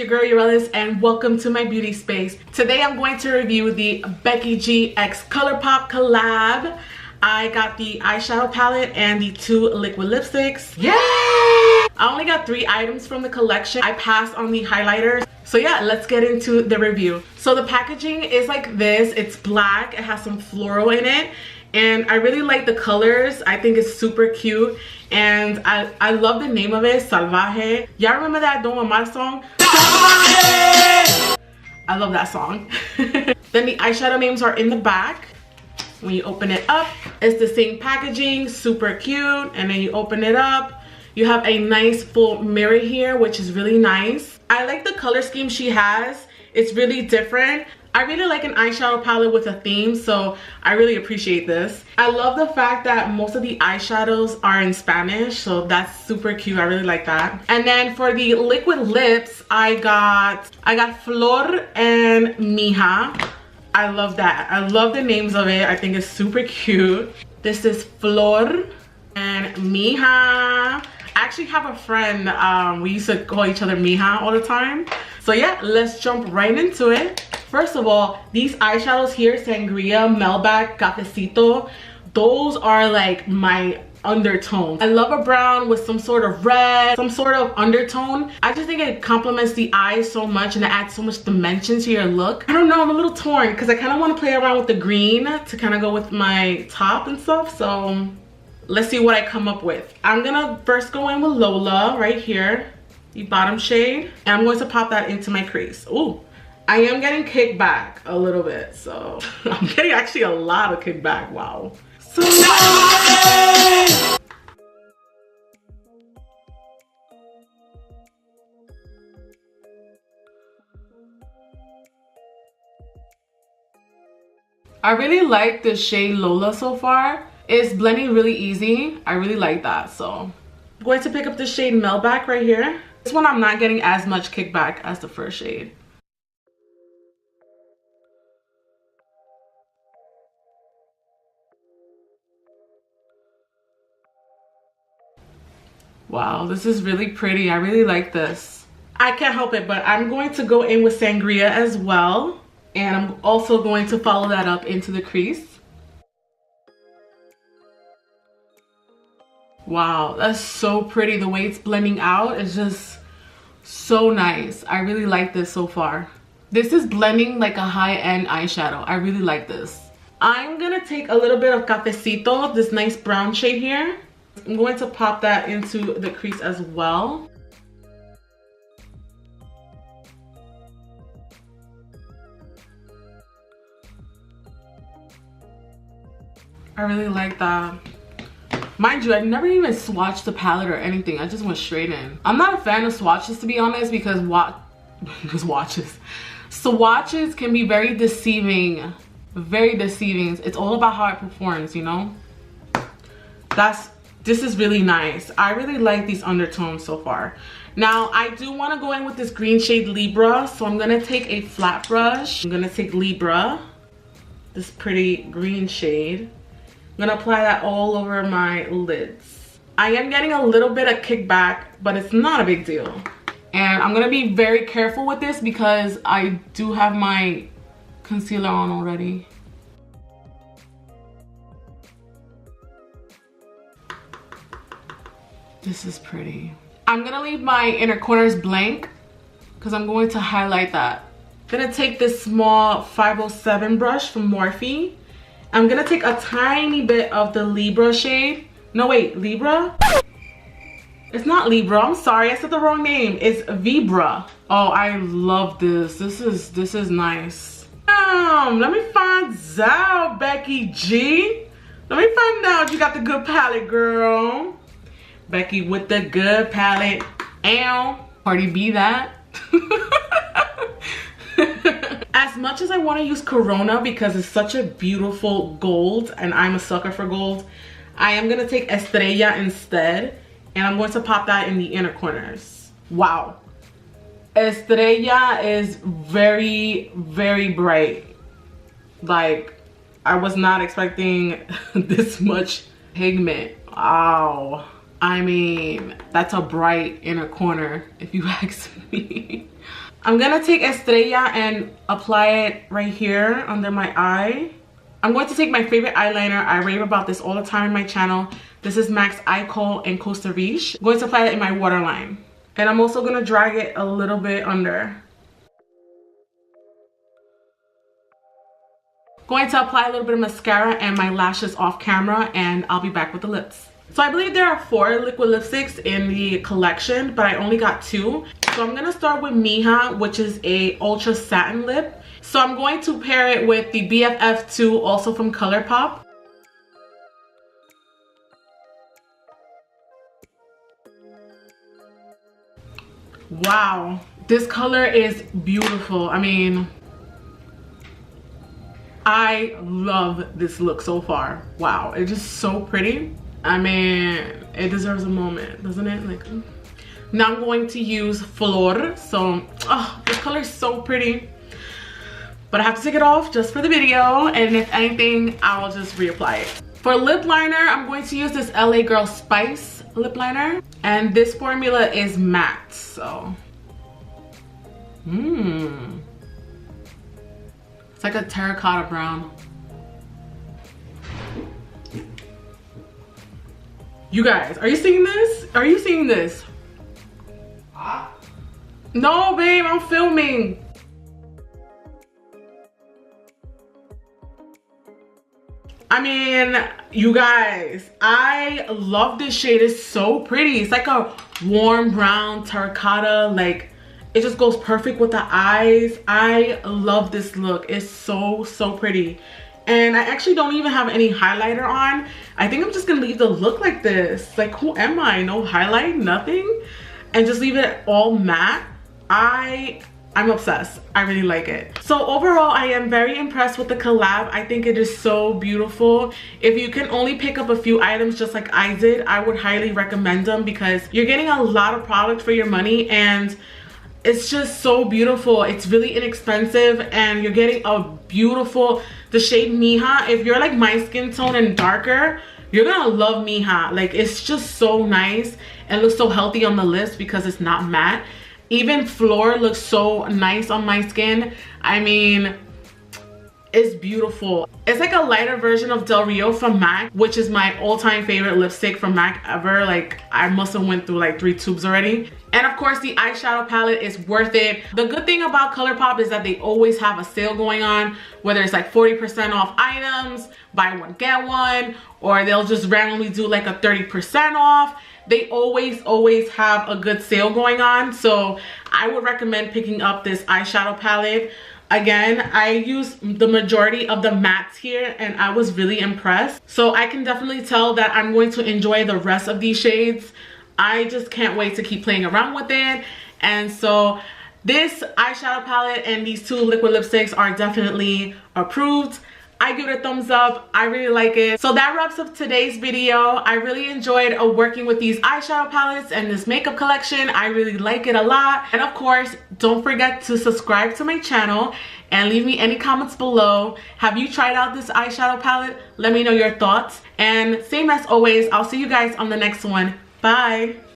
your girl YORELISC and welcome to my beauty space. Today I'm going to review the Becky G x Colourpop collab. I got the eyeshadow palette and the 2 liquid lipsticks. Yay! I only got 3 items from the collection. I passed on the highlighters. So yeah, let's get into the review. So the packaging is like this. It's black. It has some floral in it. And I really like the colors. I think it's super cute. And I love the name of it, Salvaje. Y'all remember that Don Omar song? Salvaje! I love that song. Then the eyeshadow names are in the back. When you open it up, it's the same packaging, super cute. And then you open it up. You have a nice full mirror here, which is really nice. I like the color scheme she has. It's really different. I really like an eyeshadow palette with a theme, so I really appreciate this. I love the fact that most of the eyeshadows are in Spanish, so that's super cute. I really like that. And then for the liquid lips, I got Flor and Mija. I love that. I love the names of it. I think it's super cute. This is Flor and Mija. I actually have a friend, we used to call each other Mija all the time. So yeah, let's jump right into it. First of all, these eyeshadows here, Sangria, Melback, Cafecito, those are like my undertones. I love a brown with some sort of red, some sort of undertone. I just think it complements the eyes so much and it adds so much dimension to your look. I don't know, I'm a little torn because I kind of want to play around with the green to kind of go with my top and stuff. So let's see what I come up with. I'm gonna first go in with Lola right here, the bottom shade, and I'm going to pop that into my crease. Ooh, I am getting kickback a little bit, so I'm getting actually a lot of kickback. Wow. So I really like the shade Lola so far. It's blending really easy. I really like that. So I'm going to pick up the shade Melback right here. This one I'm not getting as much kickback as the first shade. Wow, this is really pretty. I really like this. I can't help it, but I'm going to go in with Sangria as well. And I'm also going to follow that up into the crease. Wow, that's so pretty. The way it's blending out is just so nice. I really like this so far. This is blending like a high-end eyeshadow. I really like this. I'm gonna take a little bit of Cafecito, this nice brown shade here. I'm going to pop that into the crease as well. I really like that. Mind you, I never even swatched the palette or anything. I just went straight in. I'm not a fan of swatches, to be honest, because swatches can be very deceiving. Very deceiving. It's all about how it performs, you know? This is really nice. I really like these undertones so far. Now, I do want to go in with this green shade Libra, so I'm going to take a flat brush. I'm going to take Libra, this pretty green shade. I'm going to apply that all over my lids. I am getting a little bit of kickback, but it's not a big deal. And I'm going to be very careful with this because I do have my concealer on already. This is pretty. I'm gonna leave my inner corners blank because I'm going to highlight that. I'm gonna take this small 507 brush from Morphe. I'm gonna take a tiny bit of the Libra shade. No, wait, Libra? It's not Libra, I'm sorry, I said the wrong name. It's Vibra. Oh, I love this. This is nice. Let me find out, Becky G. Let me find out you got the good palette, girl. Becky with the good palette. Ow. Cardi B that. As much as I want to use Corona because it's such a beautiful gold and I'm a sucker for gold, I am going to take Estrella instead and I'm going to pop that in the inner corners. Wow. Estrella is very, very bright. Like, I was not expecting this much pigment. Wow. I mean, that's a bright inner corner if you ask me. I'm gonna take Estrella and apply it right here under my eye. I'm going to take my favorite eyeliner. I rave about this all the time on my channel. This is MAC's Eye Kohl in Costa Riche. I'm going to apply it in my waterline. And I'm also gonna drag it a little bit under. Going to apply a little bit of mascara and my lashes off camera, and I'll be back with the lips. So I believe there are 4 liquid lipsticks in the collection, but I only got 2. So I'm gonna start with Mija, which is a ultra satin lip. So I'm going to pair it with the BFF2, also from Colourpop. Wow, this color is beautiful. I mean, I love this look so far. Wow, it's just so pretty. I mean, it deserves a moment, doesn't it? Like, now I'm going to use Flor. So, oh, this color is so pretty. But I have to take it off just for the video. And if anything, I'll just reapply it. For lip liner, I'm going to use this LA Girl Spice lip liner. And this formula is matte, so. It's like a terracotta brown. You guys, are you seeing this? Are you seeing this? Huh? No, babe, I'm filming. I mean, you guys, I love this shade. It's so pretty. It's like a warm brown terracotta. Like, it just goes perfect with the eyes. I love this look. It's so, so pretty. And I actually don't even have any highlighter on. I think I'm just gonna leave the look like this. Like, who am I? No highlight, nothing. And just leave it all matte. I'm obsessed. I really like it. So overall, I am very impressed with the collab. I think it is so beautiful. If you can only pick up a few items just like I did, I would highly recommend them because you're getting a lot of product for your money and it's just so beautiful. It's really inexpensive and you're getting a beautiful, the shade Mija. If you're like my skin tone and darker, you're gonna love Mija. Like, it's just so nice and looks so healthy on the lips because it's not matte. Even Flor looks so nice on my skin. I mean, it's beautiful. It's like a lighter version of Del Rio from MAC, which is my all-time favorite lipstick from MAC ever. Like, I must have went through like 3 tubes already. And of course, the eyeshadow palette is worth it. The good thing about Colourpop is that they always have a sale going on, whether it's like 40% off items, buy one, get one, or they'll just randomly do like a 30% off. They always have a good sale going on. So I would recommend picking up this eyeshadow palette. Again, I use the majority of the mattes here and I was really impressed. So I can definitely tell that I'm going to enjoy the rest of these shades. I just can't wait to keep playing around with it. And so this eyeshadow palette and these 2 liquid lipsticks are definitely approved. I give it a thumbs up. I really like it. So that wraps up today's video. I really enjoyed working with these eyeshadow palettes and this makeup collection. I really like it a lot. And of course, don't forget to subscribe to my channel and leave me any comments below. Have you tried out this eyeshadow palette? Let me know your thoughts. And same as always, I'll see you guys on the next one. Bye.